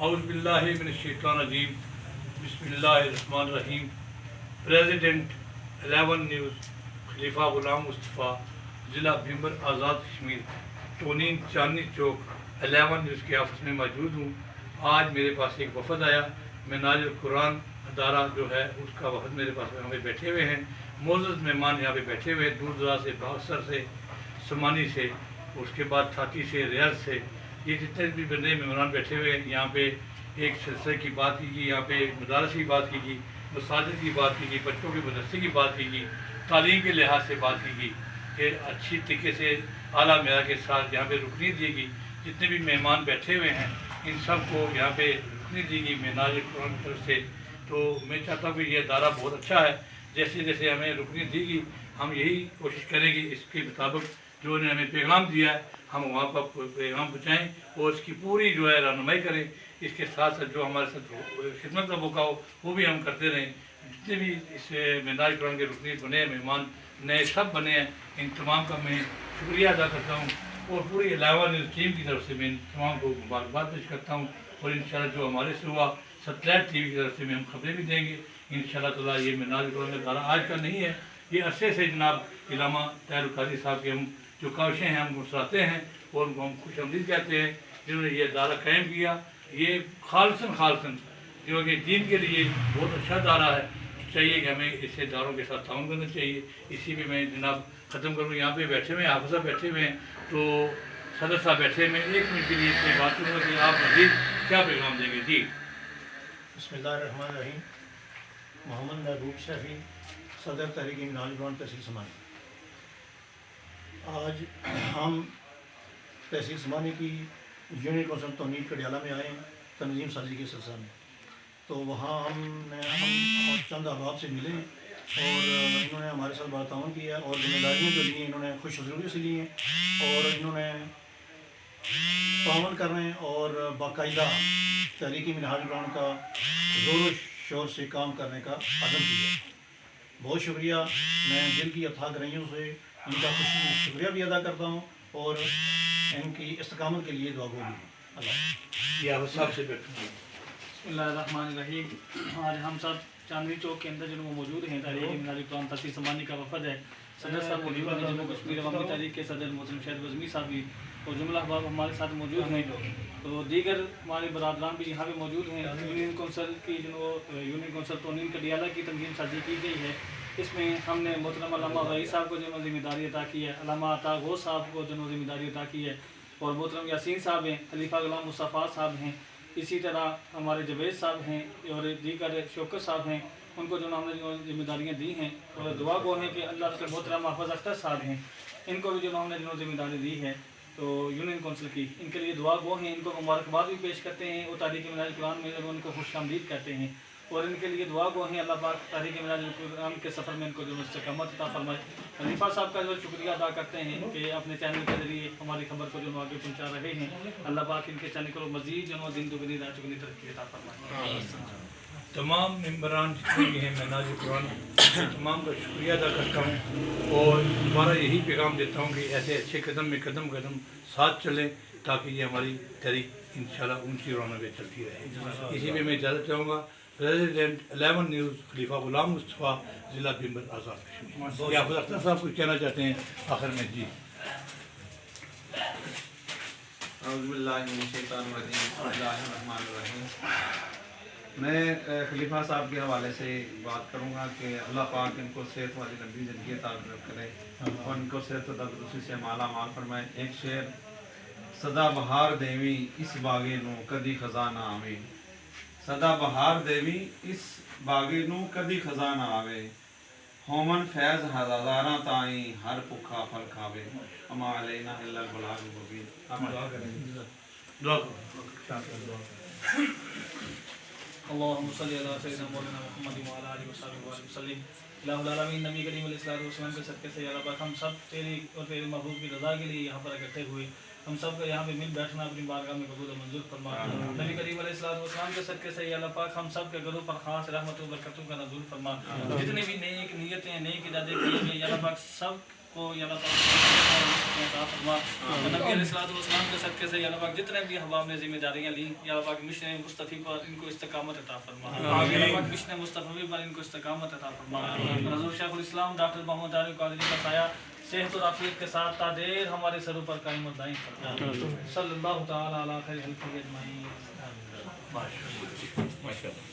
اعوذ باللہ من الشیطان الرجیم بسم اللہ الرحمن الرحیم۔ پریزیڈنٹ 11 نیوز خلیفہ غلام مصطفیٰ ضلع بھیمبر آزاد کشمیر ٹونین چاندنی چوک 11 نیوز کے آفس میں موجود ہوں۔ آج میرے پاس ایک وفد آیا، مناج القرآن ادارہ جو ہے اس کا وفد میرے پاس یہاں پہ بیٹھے ہوئے ہیں۔ معزز مہمان یہاں پہ بیٹھے ہوئے ہیں، دور دراز سے، باکسر سے، سمانی سے، اس کے بعد تھاتی سے، ریاض سے، یہ جتنے بھی بندے مہمان بیٹھے ہوئے ہیں۔ یہاں پہ ایک سلسلے کی بات کی گئی، یہاں پہ مدارس کی بات کی گئی، مساجد کی بات کی گئی، بچوں کے مدرسے کی بات کی گئی، تعلیم کے لحاظ سے بات کی گئی کہ اچھی طریقے سے اعلیٰ معیار کے ساتھ یہاں پہ رکنی دی گئی۔ جتنے بھی مہمان بیٹھے ہوئے ہیں ان سب کو یہاں پہ رکنی دی گئی مناج قرآن کی طرف سے۔ تو میں چاہتا ہوں کہ یہ ادارہ بہت اچھا ہے، جیسے جیسے ہمیں رکنی دی گئی ہم یہی کوشش کریں گے اس کے مطابق جو انہوں نے ہمیں پیغام دیا ہے ہم وہاں پر پیغام پہنچائیں اور اس کی پوری جو ہے رہنمائی کریں۔ اس کے ساتھ ساتھ جو ہمارے ساتھ خدمت کا موقع ہو وہ بھی ہم کرتے رہیں۔ جتنے بھی اس مناج قرآن کے رکنی بنے ہیں، مہمان نئے سب بنے ہیں، ان تمام کا میں شکریہ ادا کرتا ہوں اور پوری 11 نیوز ٹیم کی طرف سے میں ان تمام کو مبارکباد پیش کرتا ہوں۔ اور انشاءاللہ جو ہمارے سے ہوا سیٹلائٹ ٹی وی کی طرف سے میں ہم خبریں بھی دیں گے انشاءاللہ تعالیٰ۔ یہ مناج قرآن کا ادارہ آج کا نہیں ہے، یہ عرصے سے جناب علامہ طاہر القادری صاحب کے ہم جو کاوشیں ہیں ہم مسراتے ہیں اور ان کو ہم خوش آمدید کہتے ہیں جنہوں نے یہ ادارہ قائم کیا۔ یہ خالصاً جو کہ دین کے لیے بہت اچھا ادارہ ہے، چاہیے کہ ہمیں اس اداروں کے ساتھ تعاون کرنا چاہیے۔ اسی پہ میں جناب ختم کروں۔ یہاں پہ بیٹھے ہوئے ہیں، حافظ صاحب بیٹھے ہوئے ہیں، تو صدر صاحب بیٹھے ہوئے ہیں، 1 منٹ کے لیے اتنی بات کروں گا کہ آپ مزید کیا پیغام دیں گے؟ جی بسم اللہ الرحمن الرحیم۔ محمد محبوب شفیع، صدر تحریک مناج قرآن تحصیل سمانی۔ آج ہم تحصیل سمانی کی یونین کونسل تونین کڈیالہ میں آئے ہیں تنظیم سازی کے سلسلہ میں۔ تو وہاں ہم چند احباب سے ملے اور انہوں نے ہمارے ساتھ بڑا تعاون کیا اور ذمہ داریاں جو لی ہیں انہوں نے خوش حضوری سے لی ہیں اور انہوں نے تعاون کر رہے ہیں اور باقاعدہ تحریک منہاج قرآن کا زور و شور سے کام کرنے کا عزم کیا۔ بہت شکریہ، میں دل کی اتھاہ گرہیوں سے ان کا شکریہ بھی ادا کرتا ہوں اور ان کی استقامت کے لیے دعا گو بھی ہوں۔ اللہ یہ حافظ صاحب سے بیٹھوں گا۔ بسم اللہ الرحمن الرحیم۔ آج ہم سب چاندنی چوک کے اندر جو موجود ہیں تحریک مناج قرآن تحصیل سمانی کا وفد ہے۔ صدر صاحب موجود ہیں، جموں کشمیر عوامی تحریک کے صدر محترم شہید وزمی صاحب بھی اور جملہ احباب ہمارے ساتھ موجود ہیں۔ تو دیگر ہمارے برادران بھی یہاں پہ موجود ہیں۔ یونین کونسل کی یونین کونسل تونین کڈیالہ کی تنظیم سازی کی گئی ہے۔ اس میں ہم نے محترم علامہ غنی صاحب کو جو ذمہ داری عطا کی ہے، علامہ عطا غوث صاحب کو جو ذمہ داری عطا کی ہے اور محترم یاسین صاحب ہیں، خلیفہ غلام مصطفیٰ صاحب ہیں، اسی طرح ہمارے جوید صاحب ہیں اور دیگر شوکت صاحب ہیں، ان کو جو ہم نے ذمہ داریاں دی ہیں اور دعا گو ہیں کہ اللہ کے محترم حافظ اختر صاحب ہیں، ان کو بھی جو ہم نے ذمہ داری دی ہے تو یونین کونسل کی، ان کے لیے دعا گو ہیں، ان کو مبارکباد بھی پیش کرتے ہیں اور تحریک مناج قرآن میں ان کو خوش آمدید کہتے ہیں اور ان کے لیے دعا گو ہیں اللہ پاک تحریک مناج قرآن کے سفر میں ان کو جو استقامت عطا فرمائے۔ خلیفہ صاحب کا جو شکریہ ادا کرتے ہیں کہ اپنے چینل کے ذریعے ہماری خبر کو جو آگے پہنچا رہے ہیں، اللہ پاک ان کے چینل کو مزید جو دن دگنی رات چگنی ترقی عطا فرمائے۔ تمام ممبران جتنے بھی ہیں مناج قرآن تمام کا شکریہ ادا کرتا ہوں اور دوبارہ یہی پیغام دیتا ہوں کہ ایسے اچھے قدم میں قدم ساتھ چلیں تاکہ یہ ہماری تحریک انشاءاللہ اونچی رونوں پہ چلتی رہے۔ اسی میں اجازت چاہوں گا۔ پریزیڈنٹ 11 نیوز خلیفہ غلام مصطفیٰ ضلع بھیمبر آزاد کشمیر۔ یہ حافظ اختر صاحب کچھ کہنا چاہتے ہیں آخر میں؟ جی اعوذ باللہ من الشیطان الرجیم، بسم اللہ الرحمن الرحیم۔ میں خلیفہ صاحب کے حوالے سے بات کروں گا کہ اللہ پاک ان کو صحت والی لمبی زندگی عطا کرے اور ان کو صحت و تندرستی سے مالا مال فرمائے۔ ایک شعر: سدا بہار دیوی اس باغے نو کدی خزاں نہ آوے، سدا بہار دیوی اس باغے نو کدی خزاں نہ آوے، ہومن فیض ہزاراں تائیں ہر بھکھا پھل کھاوے، اما علینا الا البلاغ المبین۔ آپ دعا کریں۔ دعا کرو۔ اللہم صلی علی سیدنا مولانا محمد وعلی آلہ وصحبہ وسلم۔ الہ العالمین نبی کریم علیہ السلام کے صدقے سے یا اللہ پاک ہم سب تیری اور تیرے محبوب کی رضا کے لیے یہاں پر اکٹھے ہوئے، ہم سب کا یہاں پہ مل بیٹھنا اپنی بارگاہ میں قبول و منظور فرما۔ نبی کریم علیہ السلام کے صدقے سے یا اللہ پاک ہم سب کے گھروں پر خاص رحمت و برکتوں کا نزول فرما۔ جتنے بھی نیک نیتیں نیک ارادے کیے گئے یا اللہ پاک سب کو یا اللہ تعالیٰ عطا فرما. نبی علیہ السلام کے صدقے سے یا اللہ پاک جتنے بھی احباب نے ذمہ داریاں لیں یا اللہ پاک مشن مصطفی پر ان کو استقامت عطا فرما. یا اللہ پاک مشن مصطفی پر ان کو استقامت عطا فرما. حضور شیخ الاسلام ڈاکٹر محمد علی قادری کا سایہ صحت اور عافیت کے ساتھ تا دیر ہمارے سروں پر قائم اور دائم فرما. صلی اللہ تعالی علی خیر خلقہ اجمعین. ماشاء اللہ.